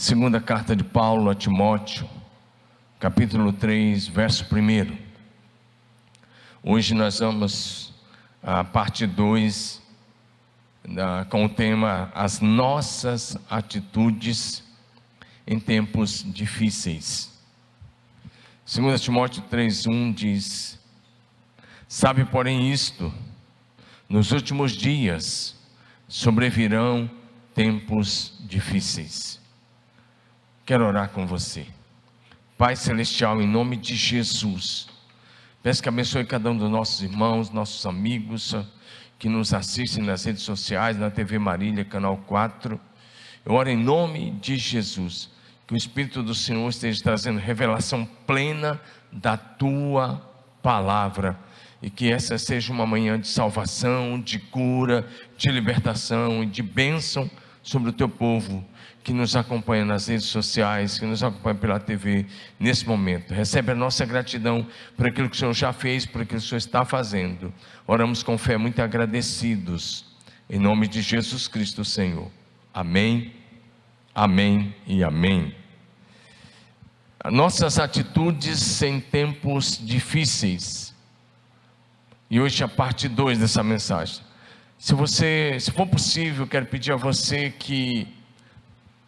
Segunda carta de Paulo a Timóteo, capítulo 3, verso 1. Hoje nós vamos a parte 2, com o tema As Nossas Atitudes em Tempos Difíceis. 2 Timóteo 3:1 diz: Sabe, porém, isto, nos últimos dias sobrevirão tempos difíceis. Quero orar com você. Pai Celestial, em nome de Jesus, peço que abençoe cada um dos nossos irmãos, nossos amigos que nos assistem nas redes sociais, na TV Marília, canal 4. Eu oro em nome de Jesus, que o Espírito do Senhor esteja trazendo revelação plena da Tua Palavra, e que essa seja uma manhã de salvação, de cura, de libertação e de bênção sobre o Teu povo, que nos acompanha nas redes sociais, que nos acompanha pela TV nesse momento. Recebe a nossa gratidão por aquilo que o Senhor já fez, por aquilo que o Senhor está fazendo. Oramos com fé, muito agradecidos, em nome de Jesus Cristo, Senhor. Amém, amém e amém. Nossas atitudes em tempos difíceis. E hoje a parte 2 dessa mensagem. Se for possível, quero pedir a você que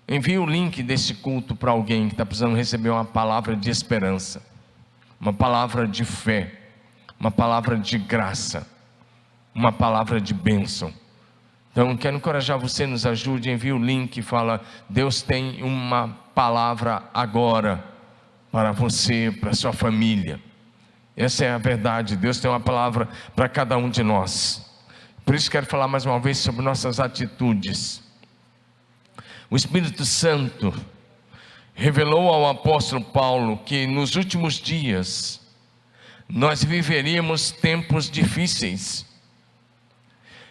envie o link desse culto para alguém que está precisando receber uma palavra de esperança, uma palavra de fé, uma palavra de graça, uma palavra de bênção. Então quero encorajar você, nos ajude, envie o link e fala: Deus tem uma palavra agora para você, para sua família. Essa é a verdade, Deus tem uma palavra para cada um de nós. Por isso quero falar mais uma vez sobre nossas atitudes. O Espírito Santo revelou ao apóstolo Paulo que nos últimos dias nós viveríamos tempos difíceis.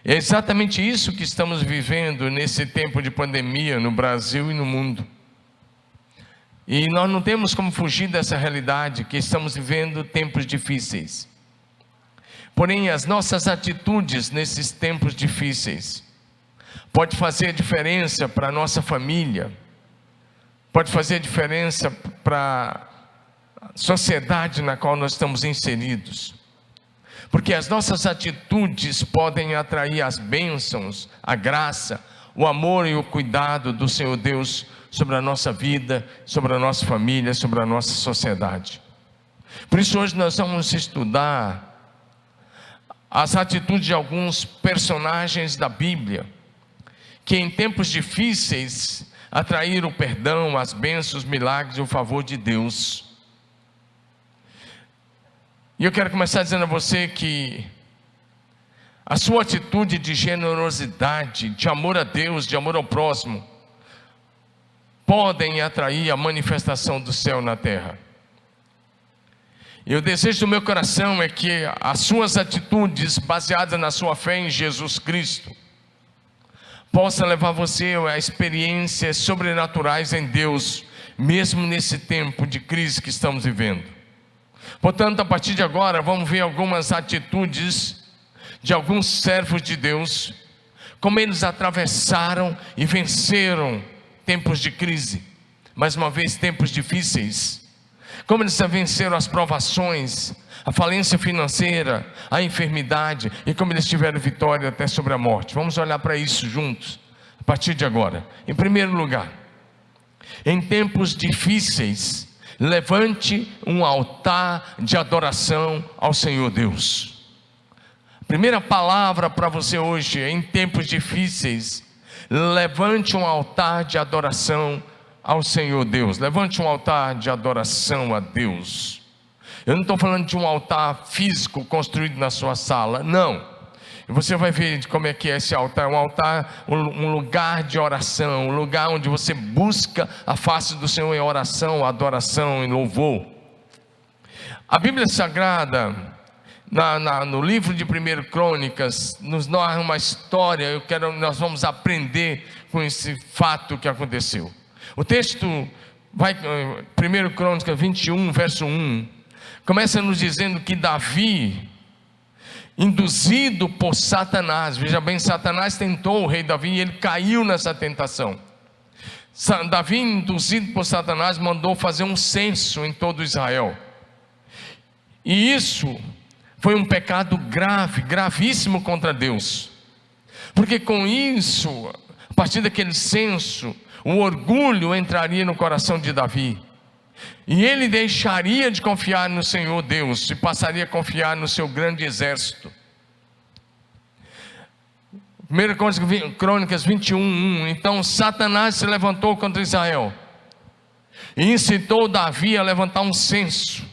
É exatamente isso que estamos vivendo nesse tempo de pandemia no Brasil e no mundo. E nós não temos como fugir dessa realidade, que estamos vivendo tempos difíceis. Porém, as nossas atitudes nesses tempos difíceis pode fazer a diferença para a nossa família, pode fazer a diferença para a sociedade na qual nós estamos inseridos. Porque as nossas atitudes podem atrair as bênçãos, a graça, o amor e o cuidado do Senhor Deus sobre a nossa vida, sobre a nossa família, sobre a nossa sociedade. Por isso hoje nós vamos estudar as atitudes de alguns personagens da Bíblia, que em tempos difíceis atraíram o perdão, as bênçãos, os milagres e o favor de Deus. E eu quero começar dizendo a você que a sua atitude de generosidade, de amor a Deus, de amor ao próximo, podem atrair a manifestação do céu na terra. E o desejo do meu coração é que as suas atitudes, baseadas na sua fé em Jesus Cristo, possa levar você a experiências sobrenaturais em Deus, mesmo nesse tempo de crise que estamos vivendo. Portanto, a partir de agora, vamos ver algumas atitudes de alguns servos de Deus, como eles atravessaram e venceram tempos de crise, mais uma vez tempos difíceis, como eles venceram as provações, a falência financeira, a enfermidade, e como eles tiveram vitória até sobre a morte. Vamos olhar para isso juntos, a partir de agora. Em primeiro lugar, em tempos difíceis, levante um altar de adoração ao Senhor Deus. A primeira palavra para você hoje, em tempos difíceis, levante um altar de adoração ao Senhor Deus. Levante um altar de adoração a Deus. Eu não estou falando de um altar físico construído na sua sala, não. Você vai ver como é que é esse altar. Um altar, um lugar de oração, um lugar onde você busca a face do Senhor em oração, adoração e louvor. A Bíblia Sagrada, no livro de 1 Crônicas, nos narra uma história. Nós vamos aprender com esse fato que aconteceu. O texto vai, 1 Crônicas 21, verso 1, começa nos dizendo que Davi, induzido por Satanás, veja bem, Satanás tentou o rei Davi e ele caiu nessa tentação. Davi, induzido por Satanás, mandou fazer um censo em todo Israel. E isso foi um pecado grave, gravíssimo contra Deus. Porque com isso, a partir daquele censo, o orgulho entraria no coração de Davi. E ele deixaria de confiar no Senhor Deus e passaria a confiar no seu grande exército. 1 Crônicas 21:1. Então Satanás se levantou contra Israel e incitou Davi a levantar um censo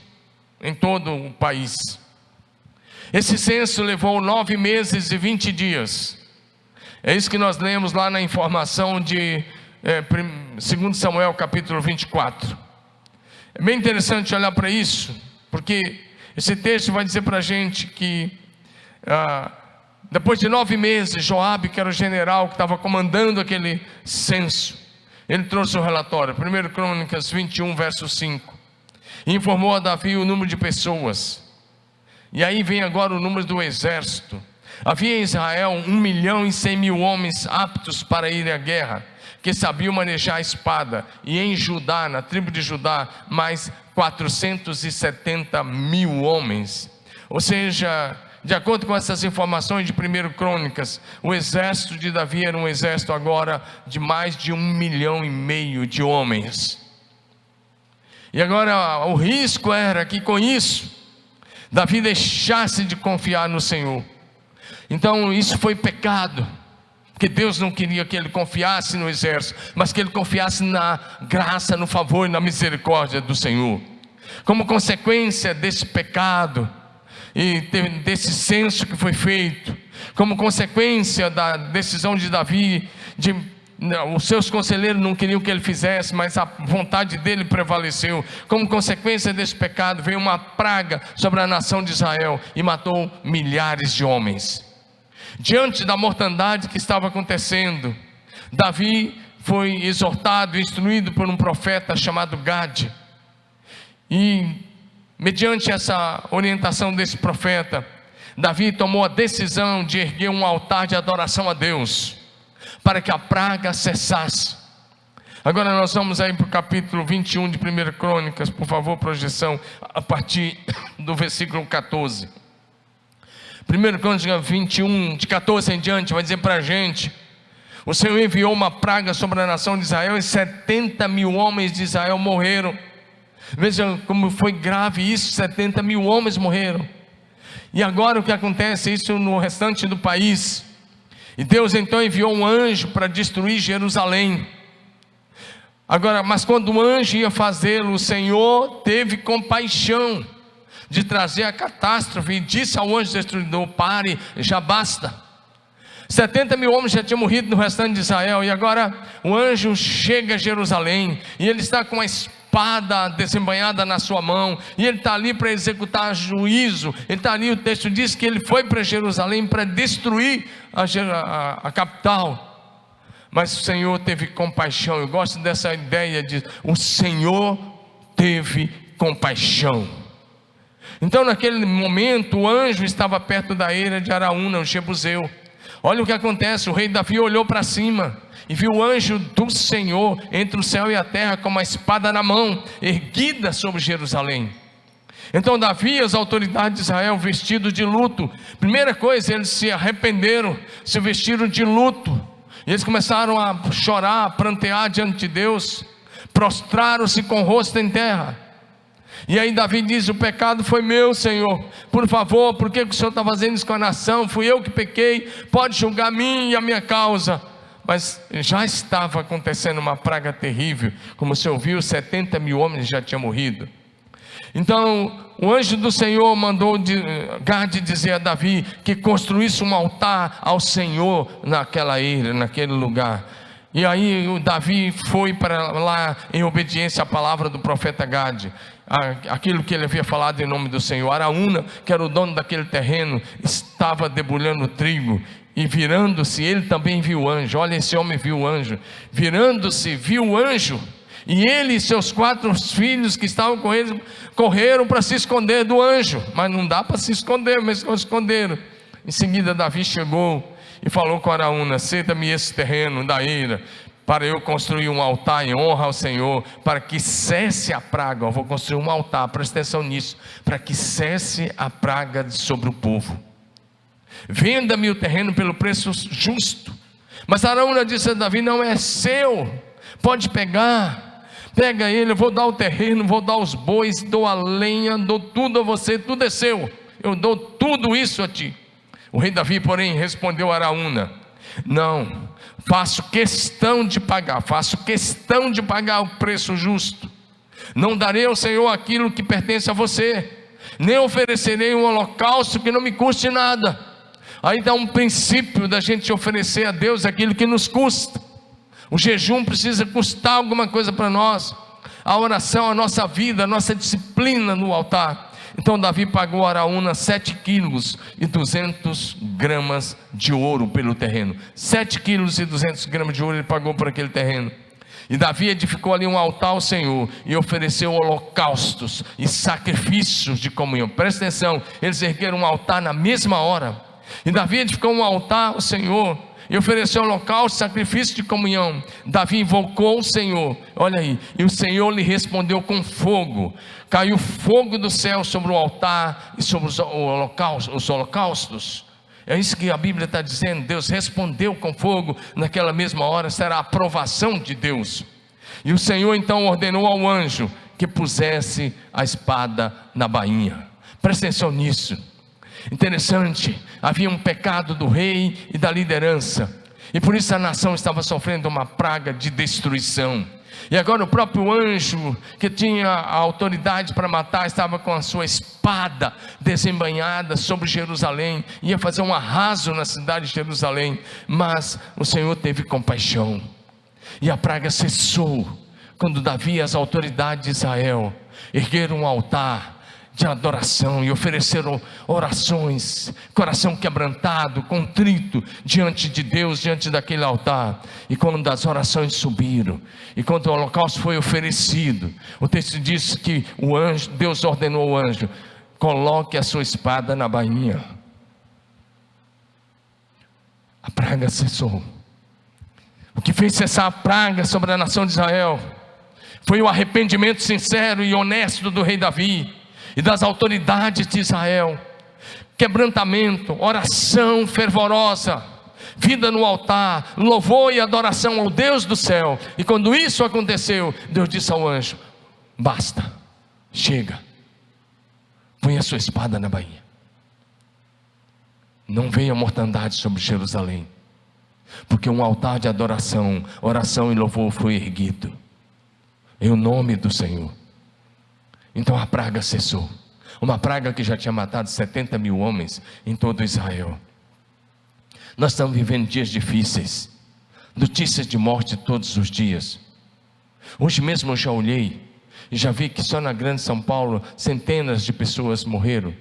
em todo o país. Esse censo levou 9 meses e 20 dias. É isso que nós lemos lá na informação de 2 Samuel capítulo 24. É bem interessante olhar para isso, porque esse texto vai dizer para a gente que depois de 9 meses, Joabe, que era o general que estava comandando aquele censo, ele trouxe o relatório, 1 Crônicas 21, verso 5, e informou a Davi o número de pessoas. E aí vem agora o número do exército. Havia em Israel 1.100.000 homens aptos para ir à guerra, que sabiam manejar a espada, e em Judá, na tribo de Judá, mais 470.000 homens. Ou seja, de acordo com essas informações de 1 Crônicas, o exército de Davi era um exército agora de mais de 1,5 milhão de homens. E agora o risco era que com isso, Davi deixasse de confiar no Senhor. Então isso foi pecado, porque Deus não queria que ele confiasse no exército, mas que ele confiasse na graça, no favor e na misericórdia do Senhor. Como consequência desse pecado e desse censo que foi feito, como consequência da decisão de Davi, os seus conselheiros não queriam que ele fizesse, mas a vontade dele prevaleceu. Como consequência desse pecado, veio uma praga sobre a nação de Israel e matou milhares de homens. Diante da mortandade que estava acontecendo, Davi foi exortado e instruído por um profeta chamado Gade. E mediante essa orientação desse profeta, Davi tomou a decisão de erguer um altar de adoração a Deus, para que a praga cessasse. Agora nós vamos aí para o capítulo 21 de 1 Crônicas, por favor, projeção, a partir do versículo 14. 1 Crônicas 21, de 14 em diante, vai dizer para a gente: o Senhor enviou uma praga sobre a nação de Israel, e 70.000 homens de Israel morreram. Veja como foi grave isso, 70.000 homens morreram. E agora o que acontece, isso no restante do país. E Deus então enviou um anjo para destruir Jerusalém. Agora, mas quando o anjo ia fazê-lo, o Senhor teve compaixão de trazer a catástrofe, e disse ao anjo destruidor: pare, já basta. 70.000 homens já tinham morrido no restante de Israel, e agora o anjo chega a Jerusalém, e ele está com a espada desembainhada na sua mão, e ele está ali para executar juízo. Ele está ali, o texto diz que ele foi para Jerusalém para destruir a capital. Mas o Senhor teve compaixão. Eu gosto dessa ideia de o Senhor teve compaixão. Então naquele momento o anjo estava perto da eira de Araúna, o Jebuseu. Olha o que acontece, o rei Davi olhou para cima e viu o anjo do Senhor entre o céu e a terra, com uma espada na mão, erguida sobre Jerusalém. Então Davi e as autoridades de Israel, vestidos de luto, primeira coisa, eles se arrependeram, se vestiram de luto, e eles começaram a chorar, a prantear diante de Deus, prostraram-se com o rosto em terra. E aí Davi diz: o pecado foi meu, Senhor, por favor, por que o Senhor está fazendo isso com a nação? Fui eu que pequei, pode julgar a mim e a minha causa. Mas já estava acontecendo uma praga terrível, como você ouviu, 70.000 homens já tinham morrido. Então o anjo do Senhor mandou Gade dizer a Davi que construísse um altar ao Senhor naquela eira, naquele lugar. E aí o Davi foi para lá em obediência à palavra do profeta Gade, aquilo que ele havia falado em nome do Senhor. Araúna, que era o dono daquele terreno, estava debulhando trigo, e virando-se, ele também viu o anjo. Olha, esse homem viu o anjo, virando-se, viu o anjo, e ele e seus 4 filhos que estavam com ele, correram para se esconder do anjo. Mas não dá para se esconder, mas se esconderam. Em seguida Davi chegou e falou com Araúna: ceda-me esse terreno da eira, para eu construir um altar em honra ao Senhor, para que cesse a praga. Eu vou construir um altar, presta atenção nisso, para que cesse a praga sobre o povo. Venda-me o terreno pelo preço justo. Mas Araúna disse a Davi: não é seu, pode pegar, pega ele, eu vou dar o terreno, vou dar os bois, dou a lenha, dou tudo a você, tudo é seu, eu dou tudo isso a ti. O rei Davi, porém, respondeu a Araúna: não, faço questão de pagar o preço justo. Não darei ao Senhor aquilo que pertence a você, nem oferecerei um holocausto que não me custe nada. Aí dá um princípio da gente oferecer a Deus aquilo que nos custa. O jejum precisa custar alguma coisa para nós, a oração, a nossa vida, a nossa disciplina no altar. Então Davi pagou a Araúna 7 quilos e 200 gramas de ouro pelo terreno. 7 quilos e 200 gramas de ouro ele pagou por aquele terreno. E Davi edificou ali um altar ao Senhor e ofereceu holocaustos e sacrifícios de comunhão. Presta atenção, eles ergueram um altar na mesma hora. E Davi edificou um altar ao Senhor e ofereceu holocausto, sacrifício de comunhão. Davi invocou o Senhor, olha aí, e o Senhor lhe respondeu com fogo. Caiu fogo do céu sobre o altar e sobre os holocaustos. É isso que a Bíblia está dizendo. Deus respondeu com fogo naquela mesma hora. Será a aprovação de Deus. E o Senhor então ordenou ao anjo que pusesse a espada na bainha. Presta atenção nisso. Interessante, havia um pecado do rei e da liderança, e por isso a nação estava sofrendo uma praga de destruição. E agora o próprio anjo, que tinha a autoridade para matar, estava com a sua espada desembainhada sobre Jerusalém, ia fazer um arraso na cidade de Jerusalém. Mas o Senhor teve compaixão, e a praga cessou, quando Davi e as autoridades de Israel ergueram um altar de adoração e ofereceram orações, coração quebrantado, contrito diante de Deus, diante daquele altar. E quando as orações subiram, e quando o holocausto foi oferecido, o texto diz que o anjo, Deus ordenou ao anjo: coloque a sua espada na bainha. A praga cessou. O que fez cessar a praga sobre a nação de Israel foi o arrependimento sincero e honesto do rei Davi e das autoridades de Israel. Quebrantamento, oração fervorosa, vida no altar, louvor e adoração ao Deus do céu. E quando isso aconteceu, Deus disse ao anjo: basta, chega, põe a sua espada na bainha. Não venha mortandade sobre Jerusalém, porque um altar de adoração, oração e louvor foi erguido em o nome do Senhor. Então a praga cessou, uma praga que já tinha matado 70 mil homens em todo Israel. Nós estamos vivendo dias difíceis, notícias de morte todos os dias. Hoje mesmo eu já olhei e já vi que só na grande São Paulo centenas de pessoas morreram,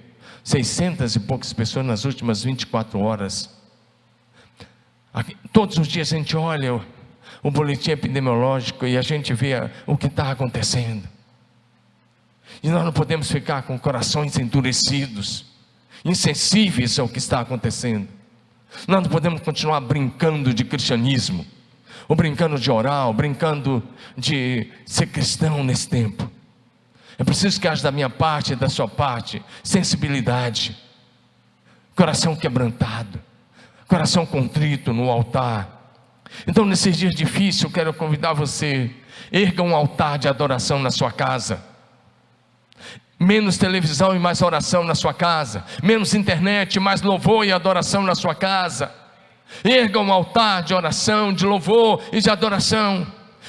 600 e poucas pessoas nas últimas 24 horas. Todos os dias a gente olha o boletim epidemiológico e a gente vê o que está acontecendo. E nós não podemos ficar com corações endurecidos, insensíveis ao que está acontecendo. Nós não podemos continuar brincando de cristianismo, ou brincando de orar, ou brincando de ser cristão nesse tempo. É preciso que haja da minha parte e da sua parte sensibilidade, coração quebrantado, coração contrito no altar. Então nesses dias difíceis eu quero convidar você: erga um altar de adoração na sua casa. Menos televisão e mais oração na sua casa. Menos internet, mais louvor e adoração na sua casa. Erga um altar de oração, de louvor e de adoração.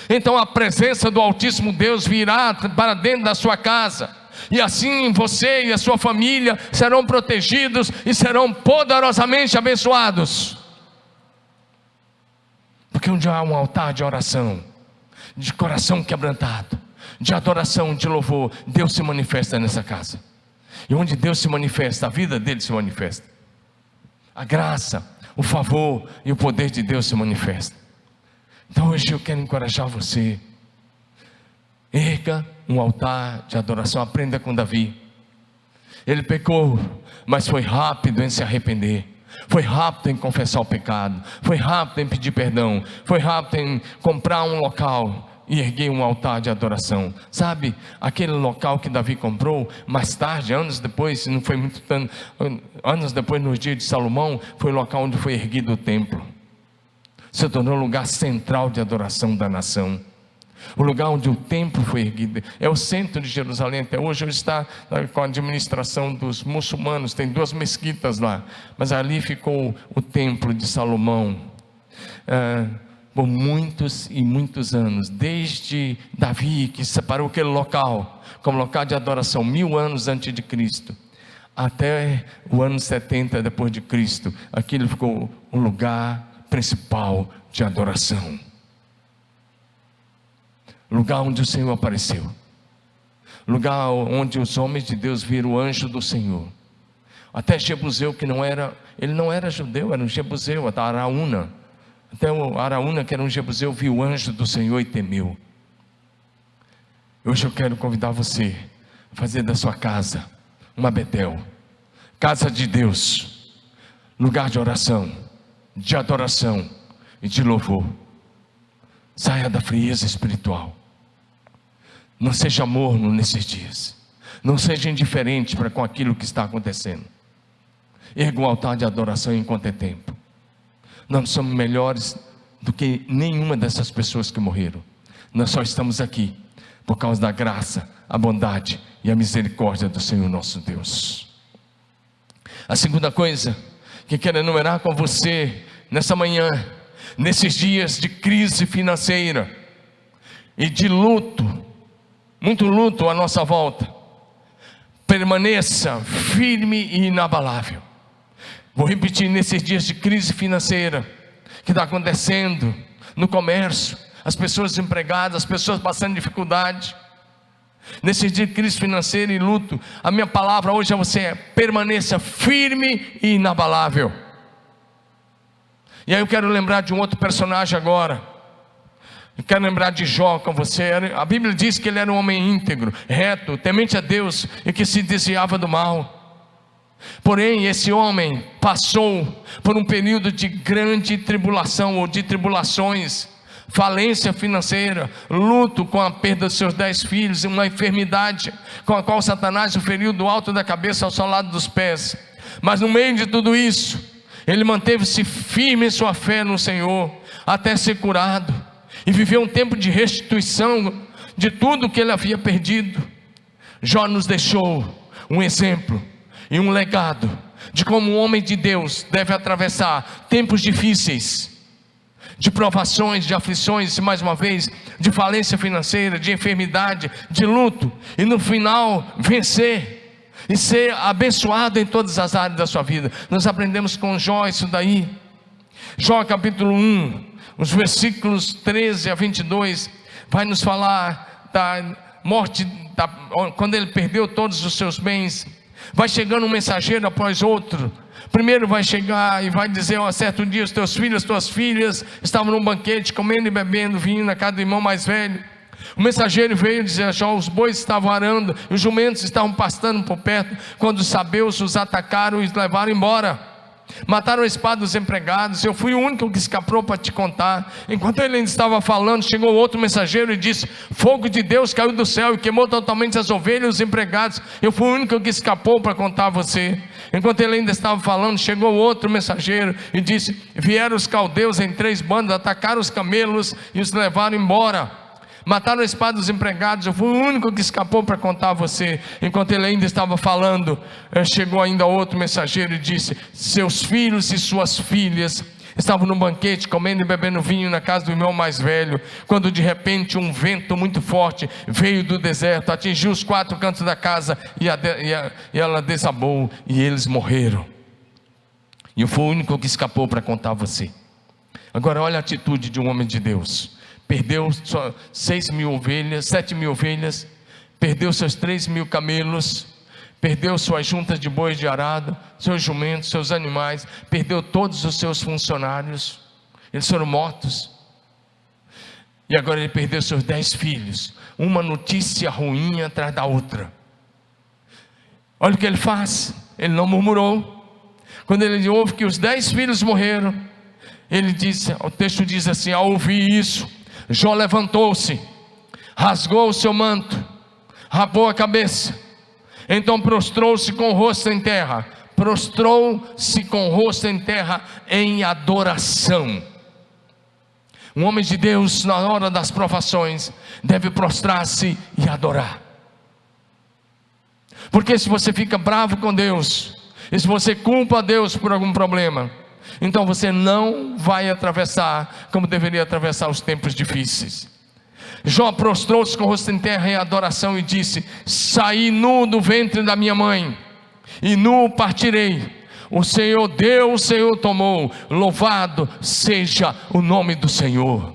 Então a presença do Altíssimo Deus virá para dentro da sua casa, e assim você e a sua família serão protegidos e serão poderosamente abençoados. Porque onde há um altar de oração, de coração quebrantado, de adoração, de louvor, Deus se manifesta nessa casa. E onde Deus se manifesta, a vida dele se manifesta. A graça, o favor e o poder de Deus se manifestam. Então hoje eu quero encorajar você: erga um altar de adoração. Aprenda com Davi. Ele pecou, mas foi rápido em se arrepender. Foi rápido em confessar o pecado, foi rápido em pedir perdão, foi rápido em comprar um local e erguer um altar de adoração. Sabe, aquele local que Davi comprou, mais tarde, anos depois, não foi muito tanto, anos depois, nos dias de Salomão, foi o local onde foi erguido o templo. Se tornou o lugar central de adoração da nação. O lugar onde o templo foi erguido, é o centro de Jerusalém. Até hoje está com a administração dos muçulmanos, tem 2 mesquitas lá, mas ali ficou o templo de Salomão, por muitos e muitos anos, desde Davi, que separou aquele local como local de adoração 1000 anos antes de Cristo, até o ano 70 depois de Cristo, aquilo ficou o lugar principal de adoração. Lugar onde o Senhor apareceu, lugar onde os homens de Deus viram o anjo do Senhor. Até Jebuseu, que ele não era judeu, era um Jebuseu, até Araúna. Até o Araúna, que era um Jebuseu, viu o anjo do Senhor e temeu. Hoje eu quero convidar você a fazer da sua casa uma Betel, casa de Deus, lugar de oração, de adoração e de louvor. Saia da frieza espiritual. Não seja morno nesses dias. Não seja indiferente para com aquilo que está acontecendo. Erga um altar de adoração enquanto é tempo. Nós somos melhores do que nenhuma dessas pessoas que morreram. Nós só estamos aqui por causa da graça, a bondade e a misericórdia do Senhor nosso Deus. A segunda coisa que quero enumerar com você nessa manhã, nesses dias de crise financeira e de luto, muito luto à nossa volta, permaneça firme e inabalável. Vou repetir, nesses dias de crise financeira que está acontecendo no comércio, as pessoas desempregadas, as pessoas passando dificuldade, nesses dias de crise financeira e luto, a minha palavra hoje a você é: permaneça firme e inabalável. E aí eu quero lembrar de um outro personagem agora. Eu quero lembrar de Jó com você. A Bíblia diz que ele era um homem íntegro, reto, temente a Deus e que se desviava do mal. Porém, esse homem passou por um período de grande tribulação, ou de tribulações, falência financeira, luto com a perda dos seus 10 filhos, uma enfermidade com a qual Satanás o feriu do alto da cabeça ao solado dos pés. Mas no meio de tudo isso, ele manteve-se firme em sua fé no Senhor, até ser curado, e viveu um tempo de restituição de tudo que ele havia perdido. Jó nos deixou um exemplo e um legado de como um homem de Deus deve atravessar tempos difíceis, de provações, de aflições, e mais uma vez, de falência financeira, de enfermidade, de luto, e no final vencer e ser abençoado em todas as áreas da sua vida. Nós aprendemos com Jó isso daí. Jó capítulo 1, os versículos 13 a 22, vai nos falar da morte, quando ele perdeu todos os seus bens. Vai chegando um mensageiro após outro. Primeiro vai chegar e vai dizer: ó, certo dia os teus filhos, as tuas filhas estavam num banquete, comendo e bebendo vinho na casa do irmão mais velho. O mensageiro veio dizer a Jó: os bois estavam arando e os jumentos estavam pastando por perto, quando os sabeus os atacaram e os levaram embora. Mataram a espada dos empregados. Eu fui o único que escapou para te contar. Enquanto ele ainda estava falando, chegou outro mensageiro e disse: fogo de Deus caiu do céu e queimou totalmente as ovelhas e os empregados. Eu fui o único que escapou para contar a você. Enquanto ele ainda estava falando, chegou outro mensageiro e disse: vieram os caldeus em 3 bandas, atacaram os camelos e os levaram embora. Mataram a espada dos empregados. Eu fui o único que escapou para contar a você. Enquanto ele ainda estava falando, chegou ainda outro mensageiro e disse: seus filhos e suas filhas estavam no banquete, comendo e bebendo vinho na casa do irmão mais velho, quando de repente um vento muito forte veio do deserto, atingiu os 4 cantos da casa e ela desabou e eles morreram. E eu fui o único que escapou para contar a você. Agora olha a atitude de um homem de Deus. Perdeu 6.000 ovelhas, 7.000 ovelhas, perdeu seus 3.000 camelos, perdeu suas juntas de bois de arado, seus jumentos, seus animais, perdeu todos os seus funcionários, eles foram mortos. E agora ele perdeu seus 10 filhos, uma notícia ruim atrás da outra. Olha o que ele faz, ele não murmurou, Quando ele ouve que os 10 filhos morreram, ele disse, o texto diz assim: ao ouvir isso, Jó levantou-se, rasgou o seu manto, rapou a cabeça, então prostrou-se com o rosto em terra. Prostrou-se com o rosto em terra em adoração. Um homem de Deus, na hora das provações, deve prostrar-se e adorar. Porque se você fica bravo com Deus, e se você culpa a Deus por algum problema, então você não vai atravessar como deveria atravessar os tempos difíceis. Jó prostrou-se com o rosto em terra em adoração e disse: saí nu do ventre da minha mãe, e nu partirei. O Senhor deu, o Senhor tomou, louvado seja o nome do Senhor.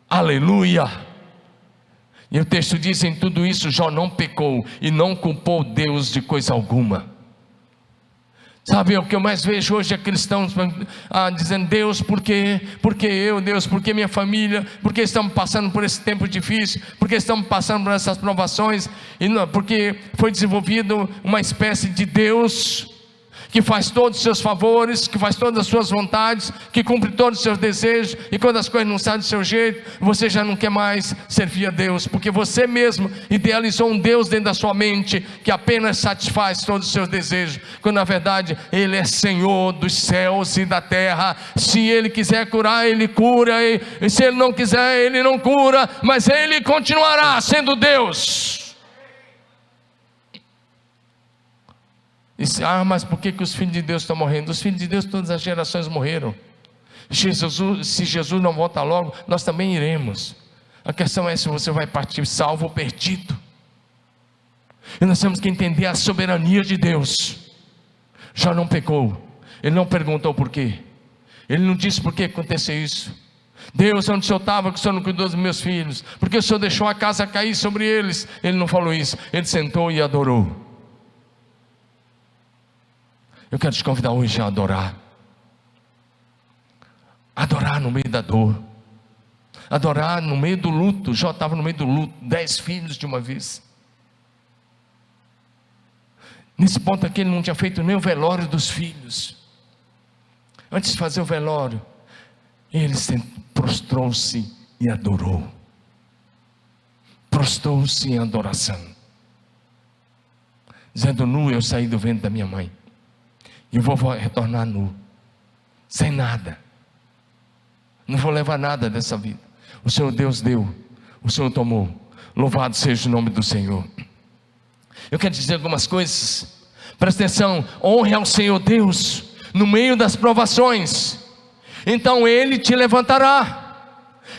Aleluia. E o texto diz: em tudo isso Jó não pecou e não culpou Deus de coisa alguma. Sabe, o que eu mais vejo hoje é cristãos dizendo: Deus, por quê? Por que eu, Deus? Por que minha família? Por que estamos passando por esse tempo difícil? Por que estamos passando por essas provações? E não, porque foi desenvolvido uma espécie de Deus que faz todos os seus favores, que faz todas as suas vontades, que cumpre todos os seus desejos, e quando as coisas não saem do seu jeito, você já não quer mais servir a Deus, porque você mesmo idealizou um Deus dentro da sua mente, que apenas satisfaz todos os seus desejos, quando na verdade Ele é Senhor dos céus e da terra. Se Ele quiser curar, Ele cura, e se Ele não quiser, Ele não cura, mas Ele continuará sendo Deus. Mas por que os filhos de Deus estão morrendo? Os filhos de Deus, todas as gerações morreram. Se Jesus não volta logo, nós também iremos. A questão é se você vai partir salvo ou perdido. E nós temos que entender a soberania de Deus. Já não pecou, ele não perguntou por quê, ele não disse por que aconteceu isso. Deus, onde o Senhor estava, que o Senhor não cuidou dos meus filhos? Porque o Senhor deixou a casa cair sobre eles? Ele não falou isso, ele sentou e adorou. Eu quero te convidar hoje a adorar. Adorar no meio da dor. Adorar no meio do luto. Jó estava no meio do luto, 10 filhos de uma vez. Nesse ponto aqui ele não tinha feito nem o velório dos filhos. Antes de fazer o velório, ele prostrou-se e adorou. Prostrou-se em adoração, dizendo: nu eu saí do ventre da minha mãe, e eu vou retornar nu, sem nada. Não vou levar nada dessa vida. O Senhor Deus deu, o Senhor tomou. Louvado seja o nome do Senhor. Eu quero dizer algumas coisas. Presta atenção. Honre ao Senhor Deus no meio das provações, então Ele te levantará.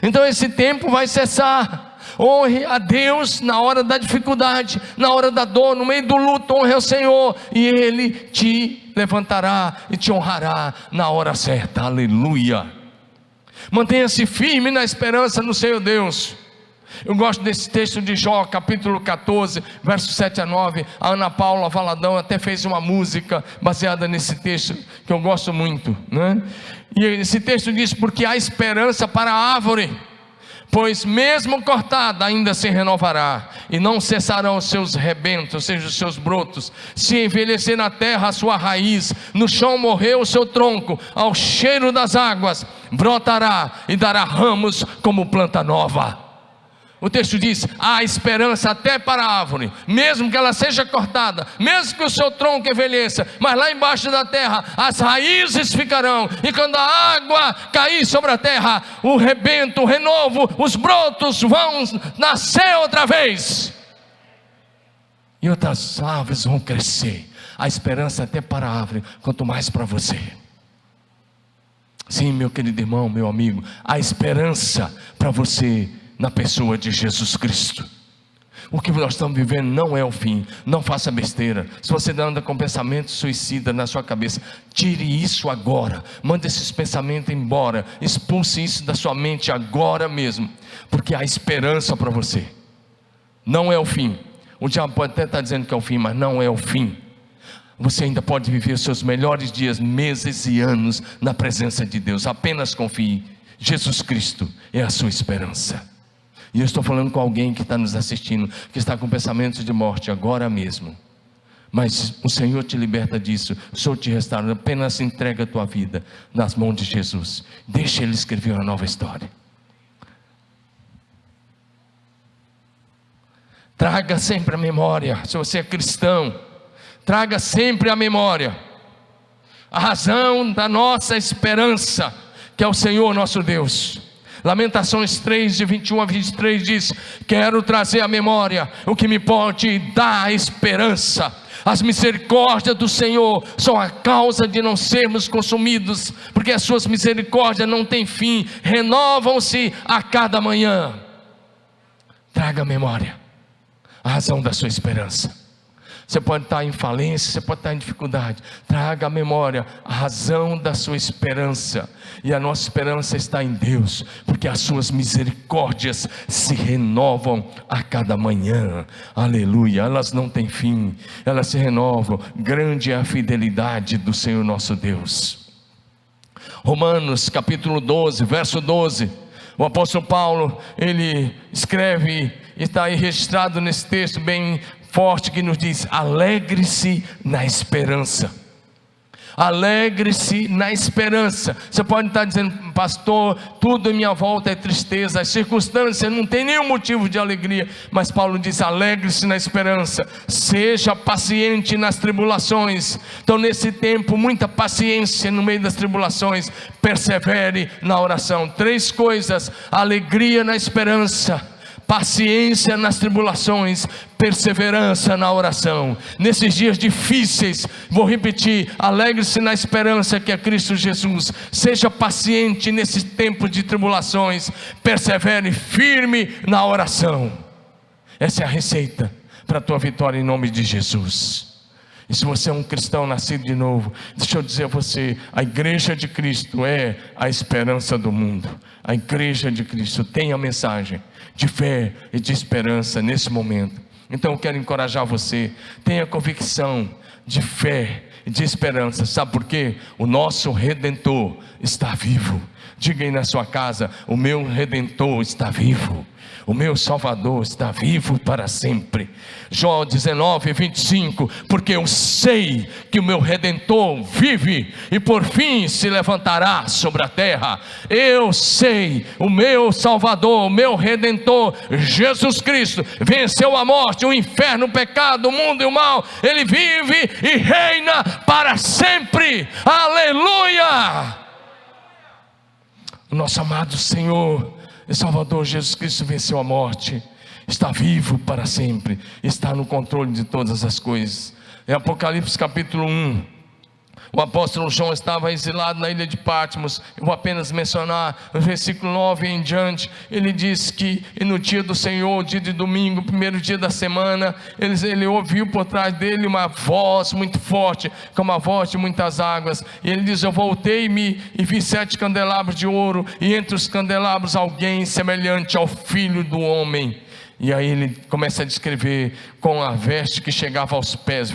Então esse tempo vai cessar. Honre a Deus na hora da dificuldade, na hora da dor, no meio do luto. Honre ao Senhor, e Ele te levantará e te honrará na hora certa. Aleluia. Mantenha-se firme na esperança no Senhor Deus. Eu gosto desse texto de Jó, capítulo 14, versos 7 a 9. A Ana Paula Valadão até fez uma música baseada nesse texto, que eu gosto muito, né? E esse texto diz: porque há esperança para a árvore, pois mesmo cortada ainda se renovará, e não cessarão os seus rebentos, ou seja, os seus brotos. Se envelhecer na terra a sua raiz, no chão morreu o seu tronco, ao cheiro das águas brotará e dará ramos como planta nova. O texto diz: há esperança até para a árvore, mesmo que ela seja cortada, mesmo que o seu tronco envelheça, mas lá embaixo da terra as raízes ficarão, e quando a água cair sobre a terra, o rebento, o renovo, os brotos vão nascer outra vez, e outras árvores vão crescer. Há esperança até para a árvore, quanto mais para você. Sim, meu querido irmão, meu amigo, há esperança para você na pessoa de Jesus Cristo. O que nós estamos vivendo não é o fim. Não faça besteira. Se você anda com pensamento suicida na sua cabeça, tire isso agora. Mande esses pensamentos embora. Expulse isso da sua mente agora mesmo, porque há esperança para você. Não é o fim. O diabo pode até estar dizendo que é o fim, mas não é o fim. Você ainda pode viver os seus melhores dias, meses e anos na presença de Deus. Apenas confie. Jesus Cristo é a sua esperança. E eu estou falando com alguém que está nos assistindo, que está com pensamentos de morte agora mesmo. Mas o Senhor te liberta disso, o Senhor te restaura. Apenas entrega a tua vida nas mãos de Jesus, deixa Ele escrever uma nova história. Traga sempre a memória, se você é cristão, traga sempre a memória a razão da nossa esperança, que é o Senhor nosso Deus. Lamentações 3, de 21 a 23 diz: quero trazer à memória o que me pode dar esperança. As misericórdias do Senhor são a causa de não sermos consumidos, porque as suas misericórdias não têm fim, renovam-se a cada manhã. Traga à memória a razão da sua esperança. Você pode estar em falência, você pode estar em dificuldade. Traga à memória a razão da sua esperança. E a nossa esperança está em Deus, porque as suas misericórdias se renovam a cada manhã. Aleluia, elas não têm fim, elas se renovam. Grande é a fidelidade do Senhor nosso Deus. Romanos capítulo 12, verso 12. O apóstolo Paulo, ele escreve, está aí registrado nesse texto bem forte, que nos diz: alegre-se na esperança. Alegre-se na esperança. Você pode estar dizendo: pastor, tudo em minha volta é tristeza, as circunstâncias não tem nenhum motivo de alegria. Mas Paulo diz: alegre-se na esperança, seja paciente nas tribulações. Então nesse tempo, muita paciência no meio das tribulações, persevere na oração. 3 coisas: alegria na esperança, paciência nas tribulações, perseverança na oração. Nesses dias difíceis, vou repetir: alegre-se na esperança que é Cristo Jesus. Seja paciente nesses tempos de tribulações, persevere firme na oração. Essa é a receita para a tua vitória em nome de Jesus. E se você é um cristão nascido de novo, deixa eu dizer a você: a igreja de Cristo é a esperança do mundo. A igreja de Cristo tem a mensagem de fé e de esperança nesse momento. Então eu quero encorajar você: tenha convicção de fé e de esperança. Sabe por quê? O nosso Redentor está vivo. Diga aí na sua casa: o meu Redentor está vivo, o meu Salvador está vivo para sempre. Jó 19, 25: porque eu sei que o meu Redentor vive e por fim se levantará sobre a terra. Eu sei, o meu Salvador, o meu Redentor, Jesus Cristo, venceu a morte, o inferno, o pecado, o mundo e o mal. Ele vive e reina para sempre. Aleluia! O nosso amado Senhor e Salvador Jesus Cristo venceu a morte, está vivo para sempre, está no controle de todas as coisas. Em Apocalipse capítulo 1, o apóstolo João estava exilado na ilha de Patmos. Eu vou apenas mencionar no versículo 9 em diante. Ele diz que no dia do Senhor, dia de domingo, primeiro dia da semana, ele ouviu por trás dele uma voz muito forte, como a voz de muitas águas. E ele diz: eu voltei-me e vi 7 candelabros de ouro, e entre os candelabros alguém semelhante ao Filho do Homem. E aí ele começa a descrever com a veste que chegava aos pés,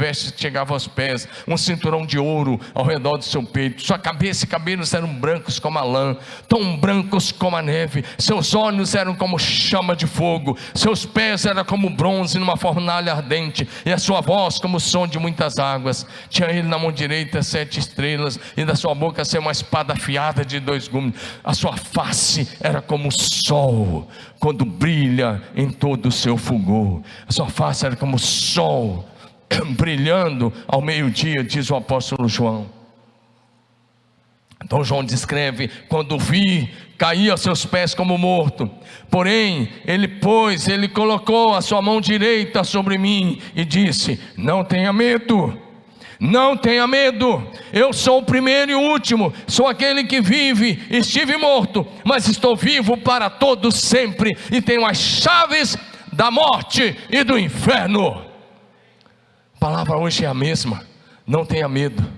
um cinturão de ouro ao redor do seu peito. Sua cabeça e cabelos eram brancos como a lã, tão brancos como a neve. Seus olhos eram como chama de fogo, seus pés eram como bronze numa fornalha ardente, e a sua voz como o som de muitas águas. Tinha ele na mão direita 7 estrelas, e da sua boca saiu uma espada afiada de 2 gumes. A sua face era como o sol quando brilha em todo o seu fulgor. A sua face era como o sol brilhando ao meio-dia, diz o apóstolo João. Então João descreve: quando vi, caí aos seus pés como morto. Porém ele colocou a sua mão direita sobre mim e disse: não tenha medo, não tenha medo, eu sou o primeiro e o último, sou aquele que vive. Estive morto, mas estou vivo para todo sempre, e tenho as chaves da morte e do inferno. A palavra hoje é a mesma: não tenha medo.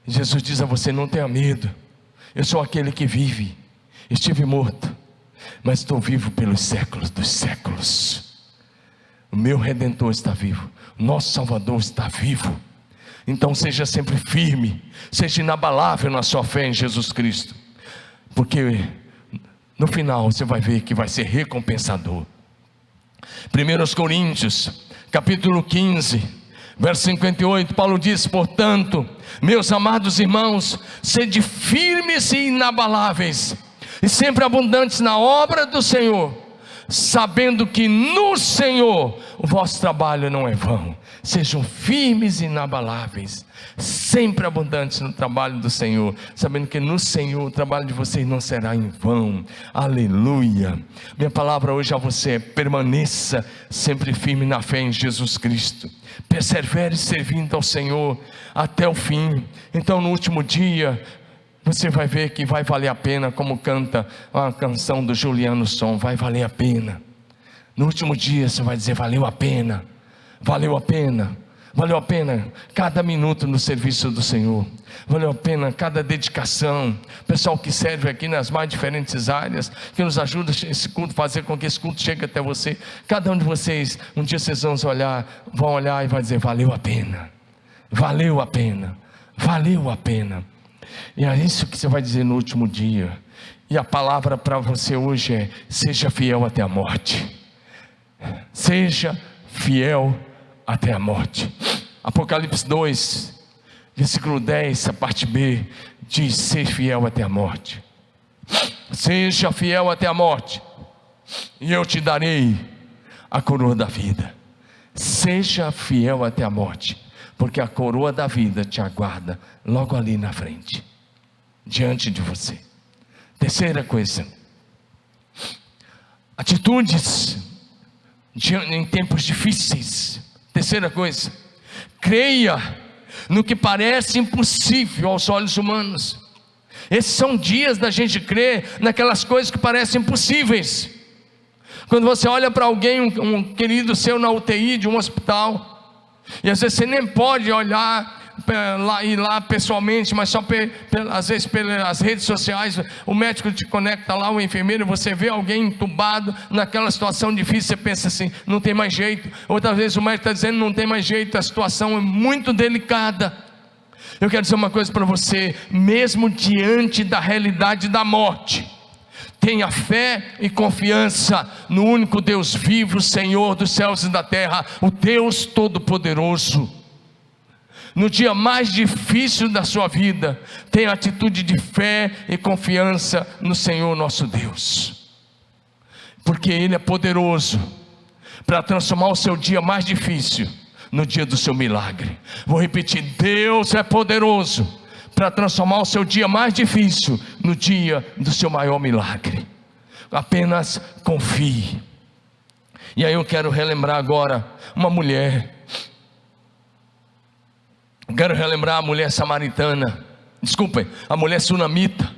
Jesus diz a você: não tenha medo, eu sou aquele que vive. Estive morto, mas estou vivo pelos séculos dos séculos. O meu Redentor está vivo, o nosso Salvador está vivo. Então seja sempre firme, seja inabalável na sua fé em Jesus Cristo, porque no final você vai ver que vai ser recompensador. 1 Coríntios capítulo 15, Verso 58, Paulo diz: portanto, meus amados irmãos, sede firmes e inabaláveis, e sempre abundantes na obra do Senhor, sabendo que no Senhor o vosso trabalho não é vão. Sejam firmes e inabaláveis, sempre abundantes no trabalho do Senhor, sabendo que no Senhor o trabalho de vocês não será em vão. Aleluia. Minha palavra hoje a você é: permaneça sempre firme na fé em Jesus Cristo, persevere servindo ao Senhor até o fim. Então no último dia você vai ver que vai valer a pena, como canta a canção do Juliano Som, vai valer a pena. No último dia você vai dizer: valeu a pena, valeu a pena, valeu a pena cada minuto no serviço do Senhor, valeu a pena cada dedicação. Pessoal que serve aqui nas mais diferentes áreas, que nos ajuda esse culto, fazer com que esse culto chegue até você. Cada um de vocês, um dia vocês vão olhar e vai dizer: valeu a pena, valeu a pena, valeu a pena. E é isso que você vai dizer no último dia. E a palavra para você hoje é: seja fiel até a morte. Seja fiel até a morte. Apocalipse 2, versículo 10, a parte B, diz: ser fiel até a morte. Seja fiel até a morte, e eu te darei a coroa da vida. Seja fiel até a morte, porque a coroa da vida te aguarda logo ali na frente, diante de você. Terceira coisa, atitudes em tempos difíceis. Terceira coisa, creia no que parece impossível aos olhos humanos. Esses são dias da gente crer naquelas coisas que parecem impossíveis. Quando você olha para alguém, um querido seu na UTI de um hospital, e às vezes você nem pode ir lá pessoalmente, mas só às vezes pelas redes sociais, o médico te conecta lá, o enfermeiro, você vê alguém entubado naquela situação difícil, você pensa assim: não tem mais jeito. Outras vezes o médico está dizendo: não tem mais jeito, a situação é muito delicada. Eu quero dizer uma coisa para você: mesmo diante da realidade da morte, tenha fé e confiança no único Deus vivo, Senhor dos céus e da terra, o Deus Todo-Poderoso. No dia mais difícil da sua vida, tenha atitude de fé e confiança no Senhor nosso Deus, porque Ele é poderoso para transformar o seu dia mais difícil no dia do seu milagre. Vou repetir: Deus é poderoso para transformar o seu dia mais difícil no dia do seu maior milagre. Apenas confie. E aí eu quero relembrar agora uma mulher. Quero relembrar a mulher samaritana, a mulher sunamita.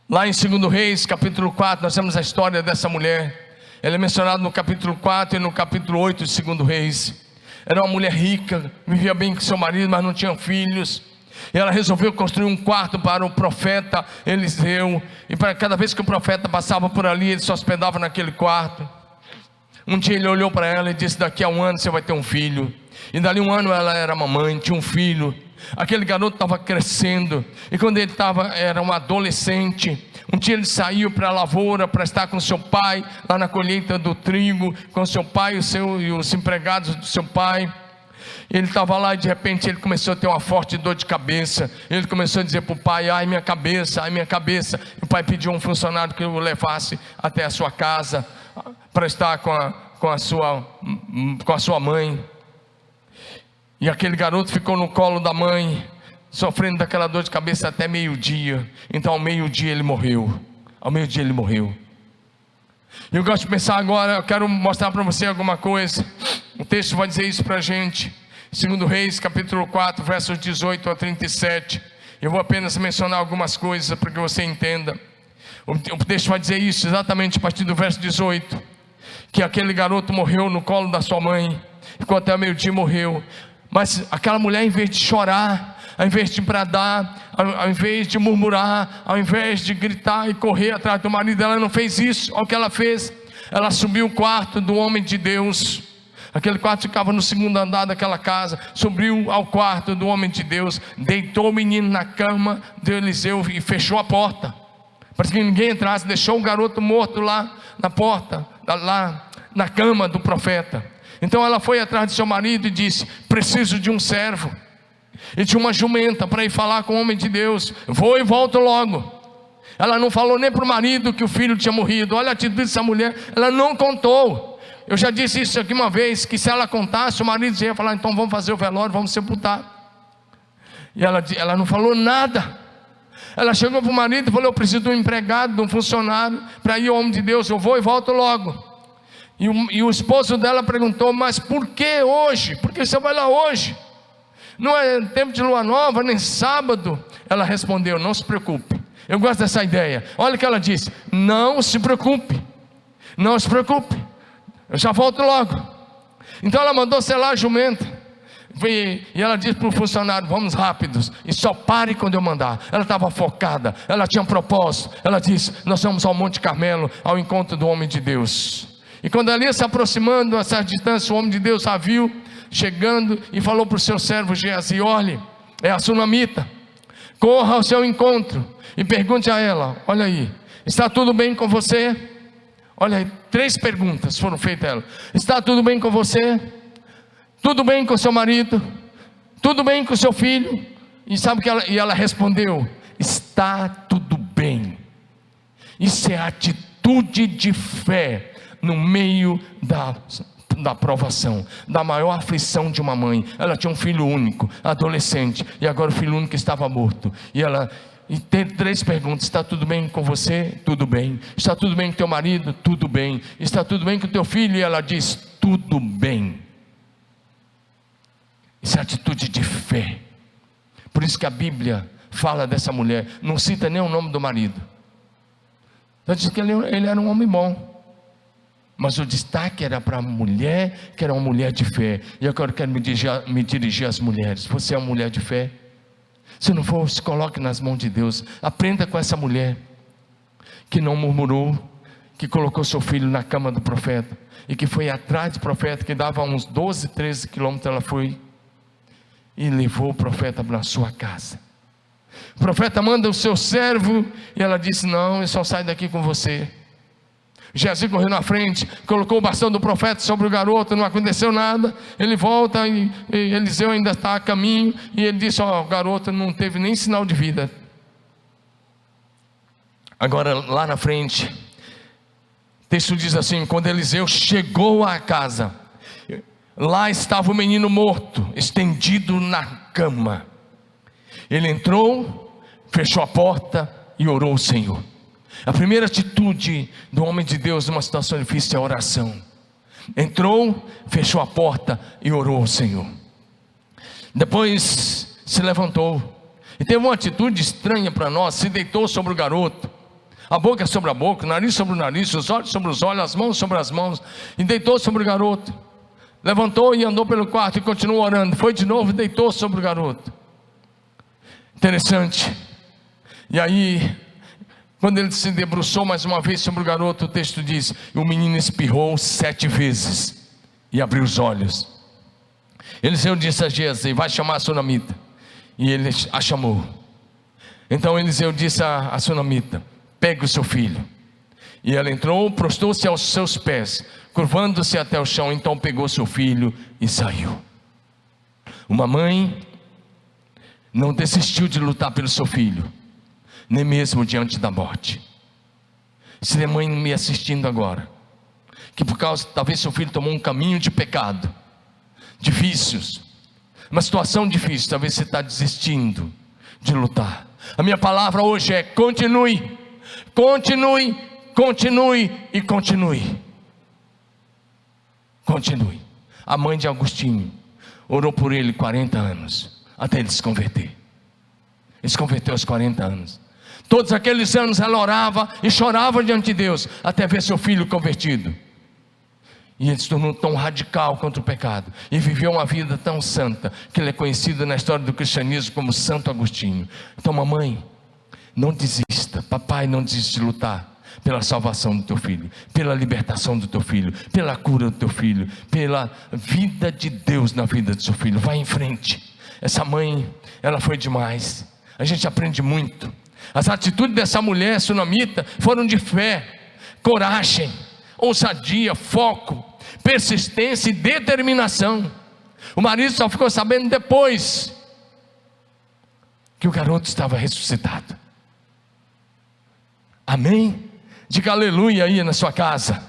Lá em 2 Reis, capítulo 4, nós temos a história dessa mulher. Ela é mencionada no capítulo 4 e no capítulo 8 de 2 Reis. Era uma mulher rica, vivia bem com seu marido, mas não tinha filhos. E ela resolveu construir um quarto para o profeta Eliseu. E para cada vez que o profeta passava por ali, ele se hospedava naquele quarto. Um dia ele olhou para ela e disse: daqui a um ano você vai ter um filho. E dali um ano ela era mamãe, tinha um filho. Aquele garoto estava crescendo, e quando ele era um adolescente, um dia ele saiu para a lavoura para estar com seu pai, lá na colheita do trigo, com seu pai e os empregados do seu pai. Ele estava lá e de repente ele começou a ter uma forte dor de cabeça. Ele começou a dizer para o pai: ai minha cabeça, ai minha cabeça. E o pai pediu a um funcionário que o levasse até a sua casa para estar com a sua mãe. E aquele garoto ficou no colo da mãe, sofrendo daquela dor de cabeça até meio-dia. Então ao meio-dia ele morreu. E eu gosto de pensar agora, eu quero mostrar para você alguma coisa. O texto vai dizer isso para a gente. 2 Reis, capítulo 4, versos 18 a 37. Eu vou apenas mencionar algumas coisas para que você entenda. O texto vai dizer isso exatamente a partir do verso 18. Que aquele garoto morreu no colo da sua mãe. Ficou até o meio-dia e morreu. Mas aquela mulher, em vez de chorar, ao invés de bradar, ao invés de murmurar, ao invés de gritar e correr atrás do marido, ela não fez isso. Olha o que ela fez: ela subiu o quarto do homem de Deus. Aquele quarto ficava no segundo andar daquela casa. Subiu ao quarto do homem de Deus, deitou o menino na cama de Eliseu e fechou a porta, para que ninguém entrasse. Deixou o garoto morto lá na porta, lá na cama do profeta. Então ela foi atrás de seu marido e disse: preciso de um servo e de uma jumenta para ir falar com o homem de Deus, vou e volto logo. Ela não falou nem para o marido que o filho tinha morrido. Olha a atitude dessa mulher, ela não contou. Eu já disse isso aqui uma vez, que se ela contasse, o marido ia falar: então vamos fazer o velório, vamos sepultar. E ela não falou nada. Ela chegou para o marido e falou: eu preciso de um empregado, de um funcionário, para ir ao homem de Deus, eu vou e volto logo. E o esposo dela perguntou: mas por que hoje? Por que você vai lá hoje? Não é tempo de lua nova, nem sábado. Ela respondeu: não se preocupe. Eu gosto dessa ideia. Olha o que ela disse: não se preocupe, não se preocupe, eu já volto logo. Então ela mandou selar a jumenta, e ela disse para o funcionário: vamos rápidos, e só pare quando eu mandar. Ela estava focada, ela tinha um propósito. Ela disse: nós vamos ao Monte Carmelo, ao encontro do homem de Deus. E quando ela ia se aproximando a essa distância, o homem de Deus a viu chegando e falou para o seu servo Geazi: olhe, é a sunamita, corra ao seu encontro e pergunte a ela: olha aí, está tudo bem com você? Olha aí, 3 perguntas foram feitas a ela: está tudo bem com você? Tudo bem com seu marido? Tudo bem com seu filho? E sabe que ela respondeu: está tudo bem. Isso é atitude de fé no meio da provação, da maior aflição de uma mãe. Ela tinha um filho único, adolescente, e agora o filho único estava morto. E tem 3 perguntas: está tudo bem com você? Tudo bem. Está tudo bem com teu marido? Tudo bem. Está tudo bem com teu filho? E ela diz: tudo bem. Isso é atitude de fé. Por isso que a Bíblia fala dessa mulher, não cita nem o nome do marido. Ela diz que ele era um homem bom, mas o destaque era para a mulher, que era uma mulher de fé. E agora eu quero me dirigir às mulheres. Você é uma mulher de fé? Se não for, se coloque nas mãos de Deus. Aprenda com essa mulher que não murmurou, que colocou seu filho na cama do profeta, e que foi atrás do profeta, que dava uns 12, 13 quilômetros. Ela foi e levou o profeta na sua casa. O profeta manda o seu servo, e ela disse: não, eu só saio daqui com você. Geazi correu na frente, colocou o bastão do profeta sobre o garoto, não aconteceu nada. Ele volta e Eliseu ainda está a caminho, e ele disse: ó, o garoto não teve nem sinal de vida. Agora lá na frente, o texto diz assim: quando Eliseu chegou à casa, lá estava o menino morto, estendido na cama. Ele entrou, fechou a porta e orou ao Senhor. A primeira atitude do homem de Deus numa situação difícil é a oração. Entrou, fechou a porta e orou ao Senhor. Depois se levantou e teve uma atitude estranha para nós. Se deitou sobre o garoto, a boca sobre a boca, o nariz sobre o nariz, os olhos sobre os olhos, as mãos sobre as mãos, e deitou sobre o garoto. Levantou e andou pelo quarto e continuou orando. Foi de novo e deitou sobre o garoto. Interessante. E aí, quando ele se debruçou mais uma vez sobre o garoto, o texto diz: o menino espirrou 7 vezes e abriu os olhos. Eliseu disse a Geazi: vai chamar a sunamita. E ele a chamou. Então Eliseu disse a sunamita: pegue o seu filho. E ela entrou, prostou-se aos seus pés, curvando-se até o chão. Então pegou seu filho e saiu. Uma mãe não desistiu de lutar pelo seu filho, nem mesmo diante da morte. Se tem mãe me assistindo agora, que por causa, talvez seu filho tomou um caminho de pecado, difíceis, uma situação difícil, talvez você está desistindo de lutar. A minha palavra hoje é: continue, continue, continue e continue. Continue. A mãe de Agostinho orou por ele 40 anos, até ele se converter. Ele se converteu aos 40 anos. Todos aqueles anos ela orava e chorava diante de Deus, até ver seu filho convertido. E ele se tornou tão radical contra o pecado, e viveu uma vida tão santa, que ele é conhecido na história do cristianismo como Santo Agostinho. Então mamãe, não desista. Papai, não desista de lutar pela salvação do teu filho, pela libertação do teu filho, pela cura do teu filho, pela vida de Deus na vida do seu filho. Vai em frente. Essa mãe, ela foi demais. A gente aprende muito. As atitudes dessa mulher sunamita foram de fé, coragem, ousadia, foco. persistência e determinação. O marido só ficou sabendo depois que o garoto estava ressuscitado. Amém? Diga aleluia aí na sua casa.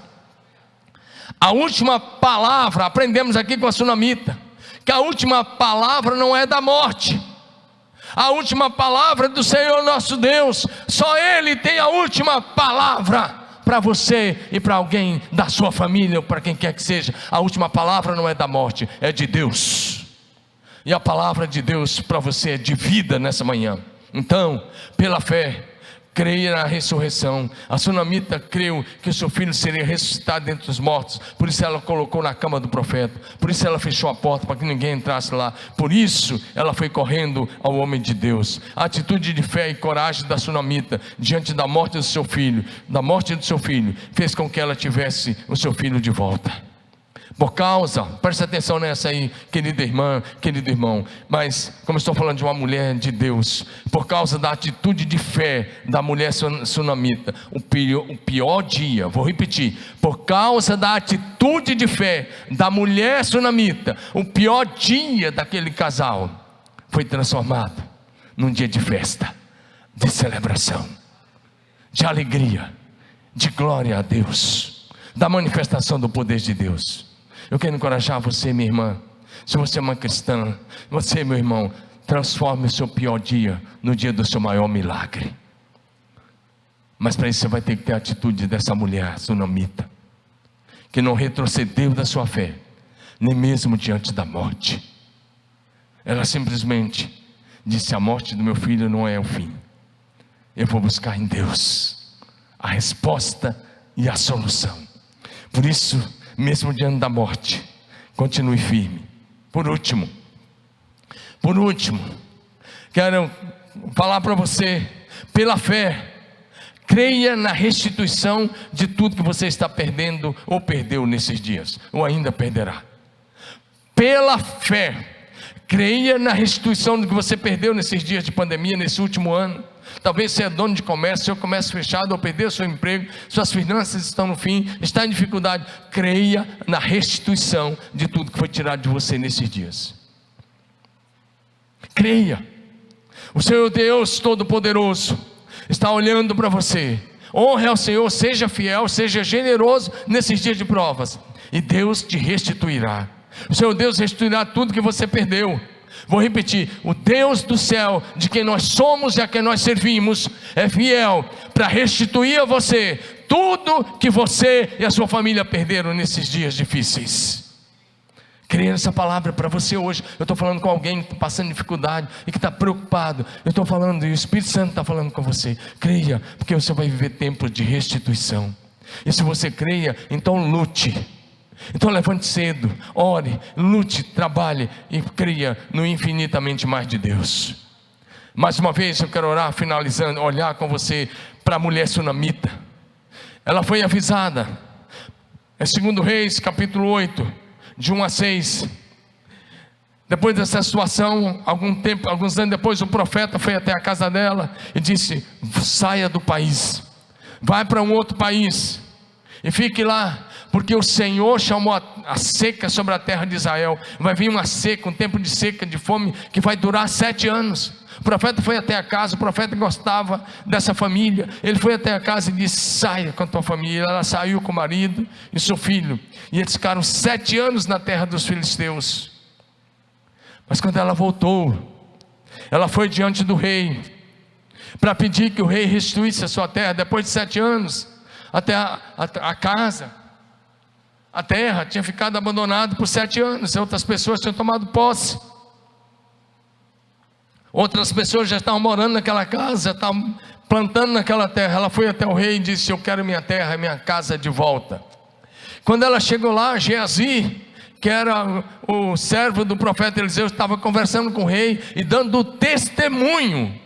A última palavra, aprendemos aqui com a sunamita, que a última palavra não é da morte. A última palavra é do Senhor nosso Deus. Só Ele tem a última palavra para você e para alguém da sua família, ou para quem quer que seja. A última palavra não é da morte, é de Deus. E a palavra de Deus para você é de vida nessa manhã. Então, pela fé, creia na ressurreição. A sunamita creu que o seu filho seria ressuscitado dentre os mortos. Por isso ela colocou na cama do profeta. Por isso ela fechou a porta para que ninguém entrasse lá. Por isso ela foi correndo ao homem de Deus. A atitude de fé e coragem da sunamita diante da morte do seu filho, fez com que ela tivesse o seu filho de volta. Por causa, preste atenção nessa aí, querida irmã, querido irmão, mas como estou falando de uma mulher de Deus, por causa da atitude de fé da mulher sunamita, o pior dia, vou repetir, por causa da atitude de fé da mulher sunamita, o pior dia daquele casal foi transformado num dia de festa, de celebração, de alegria, de glória a Deus, da manifestação do poder de Deus. Eu quero encorajar você, minha irmã. Se você é uma cristã, você, meu irmão, transforme o seu pior dia no dia do seu maior milagre. Mas para isso você vai ter que ter a atitude dessa mulher sunamita, que não retrocedeu da sua fé, nem mesmo diante da morte. Ela simplesmente disse: a morte do meu filho não é o fim. Eu vou buscar em Deus a resposta e a solução. Por isso, mesmo diante da morte, continue firme. Por último, quero falar para você, pela fé, creia na restituição de tudo que você está perdendo, ou perdeu nesses dias, ou ainda perderá. Pela fé, creia na restituição do que você perdeu nesses dias de pandemia, nesse último ano. Talvez você é dono de comércio, seu comércio fechado, ou perdeu seu emprego, suas finanças estão no fim, está em dificuldade. Creia na restituição de tudo que foi tirado de você nesses dias. Creia. O Senhor Deus Todo-Poderoso está olhando para você. Honre ao Senhor, seja fiel, seja generoso nesses dias de provas, e Deus te restituirá. O Senhor Deus restituirá tudo que você perdeu. Vou repetir: o Deus do céu, de quem nós somos e a quem nós servimos, é fiel para restituir a você tudo que você e a sua família perderam nesses dias difíceis. Creia nessa palavra para você hoje. Eu estou falando com alguém que está passando dificuldade e que está preocupado. Eu estou falando e o Espírito Santo está falando com você. Creia, porque você vai viver tempos de restituição. E se você creia, então lute. Então levante cedo, ore, lute, trabalhe e creia no infinitamente mais de Deus. Mais uma vez eu quero orar, finalizando, olhar com você para a mulher sunamita. Ela foi avisada. É 2 Reis, capítulo 8, de 1 a 6. Depois dessa situação, alguns anos depois, o profeta foi até a casa dela e disse: saia do país, vai para um outro país e fique lá, porque o Senhor chamou a seca sobre a terra de Israel. Vai vir uma seca, um tempo de seca, de fome, que vai durar 7 anos. O profeta foi até a casa, o profeta gostava dessa família. Ele foi até a casa e disse: saia com a tua família. Ela saiu com o marido e seu filho, e eles ficaram 7 anos na terra dos filisteus. Mas quando ela voltou, ela foi diante do rei, para pedir que o rei restituísse a sua terra. Depois de 7 anos, até a casa, a terra tinha ficado abandonada por 7 anos. Outras pessoas tinham tomado posse. Outras pessoas já estavam morando naquela casa, já estavam plantando naquela terra. Ela foi até o rei e disse: eu quero minha terra, minha casa de volta. Quando ela chegou lá, Geazi, que era o servo do profeta Eliseu, estava conversando com o rei e dando testemunho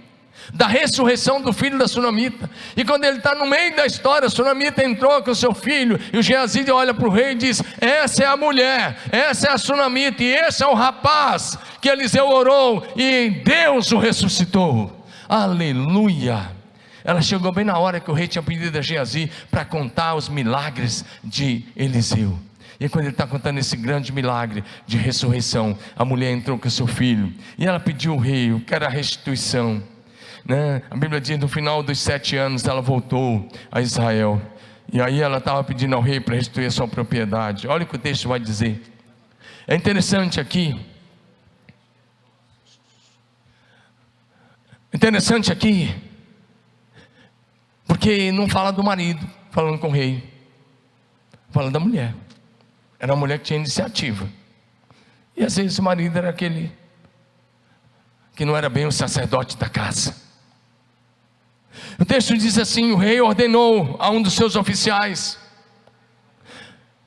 da ressurreição do filho da sunamita. E quando ele está no meio da história, a sunamita entrou com o seu filho, e o Geazi olha para o rei e diz: essa é a mulher, essa é a sunamita, e esse é o rapaz que Eliseu orou e Deus o ressuscitou. Aleluia! Ela chegou bem na hora que o rei tinha pedido a Geazi para contar os milagres de Eliseu. E quando ele está contando esse grande milagre de ressurreição, a mulher entrou com o seu filho, e ela pediu ao rei, que era a restituição, né? A Bíblia diz que no final dos 7 anos ela voltou a Israel, e aí ela estava pedindo ao rei para restituir a sua propriedade. Olha o que o texto vai dizer. É interessante aqui, porque não fala do marido falando com o rei, fala da mulher. Era uma mulher que tinha iniciativa. E às vezes o marido era aquele que não era bem o sacerdote da casa. O texto diz assim: o rei ordenou a um dos seus oficiais,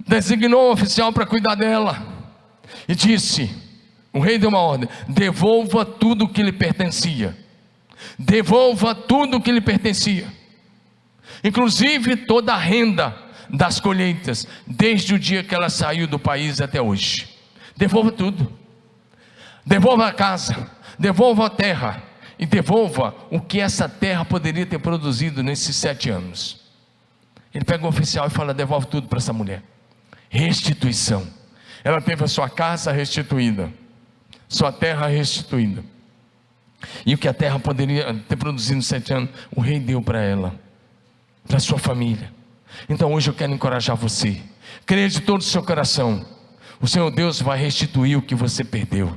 designou um oficial para cuidar dela, e disse, o rei deu uma ordem: devolva tudo o que lhe pertencia. Devolva tudo o que lhe pertencia, inclusive toda a renda das colheitas, desde o dia que ela saiu do país até hoje. Devolva tudo. Devolva a casa, devolva a terra, e devolva o que essa terra poderia ter produzido nesses 7 anos. Ele pega o oficial e fala: devolve tudo para essa mulher. Restituição. Ela teve a sua casa restituída, sua terra restituída, e o que a terra poderia ter produzido em 7 anos, o rei deu para ela, para a sua família. Então hoje eu quero encorajar você: creia de todo o seu coração, o Senhor Deus vai restituir o que você perdeu.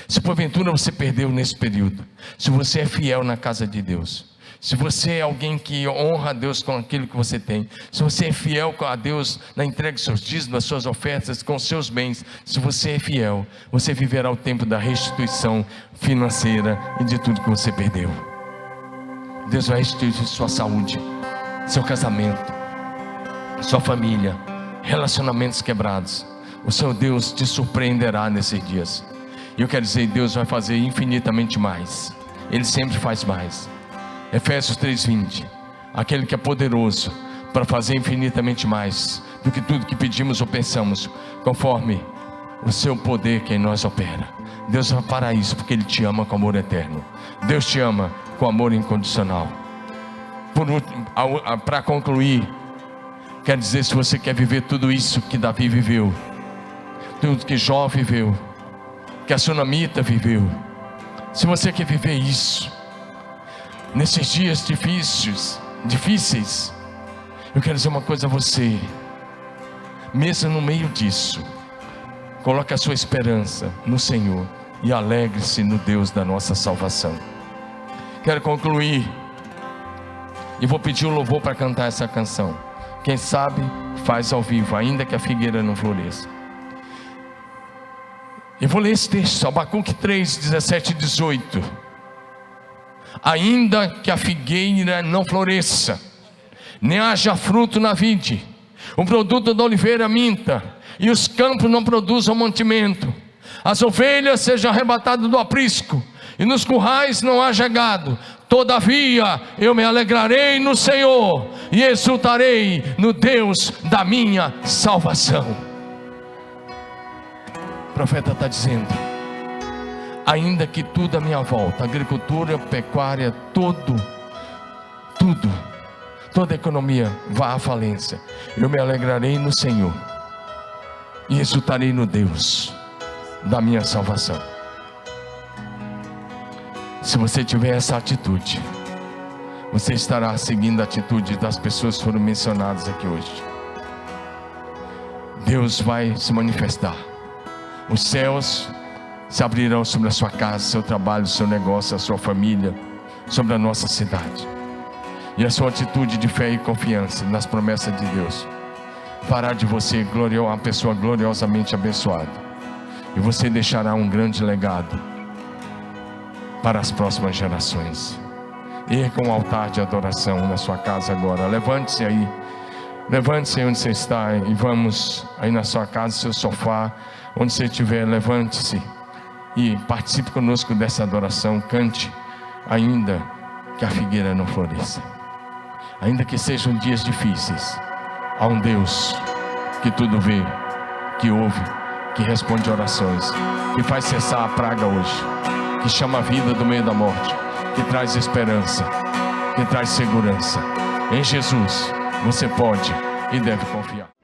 Se porventura você perdeu nesse período, se você é fiel na casa de Deus, se você é alguém que honra a Deus com aquilo que você tem, se você é fiel a Deus na entrega dos seus dízimos, das suas ofertas, com os seus bens, se você é fiel, você viverá o tempo da restituição financeira e de tudo que você perdeu. Deus vai restituir sua saúde, seu casamento, sua família, relacionamentos quebrados. O seu Deus te surpreenderá nesses dias. E eu quero dizer, Deus vai fazer infinitamente mais. Ele sempre faz mais. Efésios 3:20, aquele que é poderoso para fazer infinitamente mais do que tudo que pedimos ou pensamos, conforme o seu poder que em nós opera. Deus vai para isso, porque Ele te ama com amor eterno. Deus te ama com amor incondicional. Por último, para concluir, quero dizer, se você quer viver tudo isso que Davi viveu, tudo que Jó viveu, que a sunamita viveu, se você quer viver isso nesses dias difíceis, eu quero dizer uma coisa a você: mesmo no meio disso, coloque a sua esperança no Senhor e alegre-se no Deus da nossa salvação. Quero concluir e vou pedir o louvor para cantar essa canção. Quem sabe faz ao vivo, ainda que a figueira não floresça. Eu vou ler esse texto, Abacuque 3, 17 e 18. Ainda que a figueira não floresça, nem haja fruto na vide, o produto da oliveira minta, e os campos não produzam mantimento, as ovelhas sejam arrebatadas do aprisco, e nos currais não haja gado, todavia eu me alegrarei no Senhor, e exultarei no Deus da minha salvação. O profeta está dizendo: ainda que tudo à minha volta, agricultura, pecuária, toda a economia vá à falência, eu me alegrarei no Senhor e exultarei no Deus da minha salvação. Se você tiver essa atitude, você estará seguindo a atitude das pessoas que foram mencionadas aqui hoje. Deus vai se manifestar. Os céus se abrirão sobre a sua casa, seu trabalho, seu negócio, a sua família, sobre a nossa cidade. E a sua atitude de fé e confiança nas promessas de Deus fará de você uma pessoa gloriosamente abençoada. E você deixará um grande legado para as próximas gerações. Erga um altar de adoração na sua casa agora. Levante-se aí. Levante-se onde você está e vamos aí na sua casa, seu sofá, onde você estiver, levante-se e participe conosco dessa adoração. Cante: ainda que a figueira não floresça, ainda que sejam dias difíceis, há um Deus que tudo vê, que ouve, que responde orações, que faz cessar a praga hoje, que chama a vida do meio da morte, que traz esperança, que traz segurança. Em Jesus você pode e deve confiar.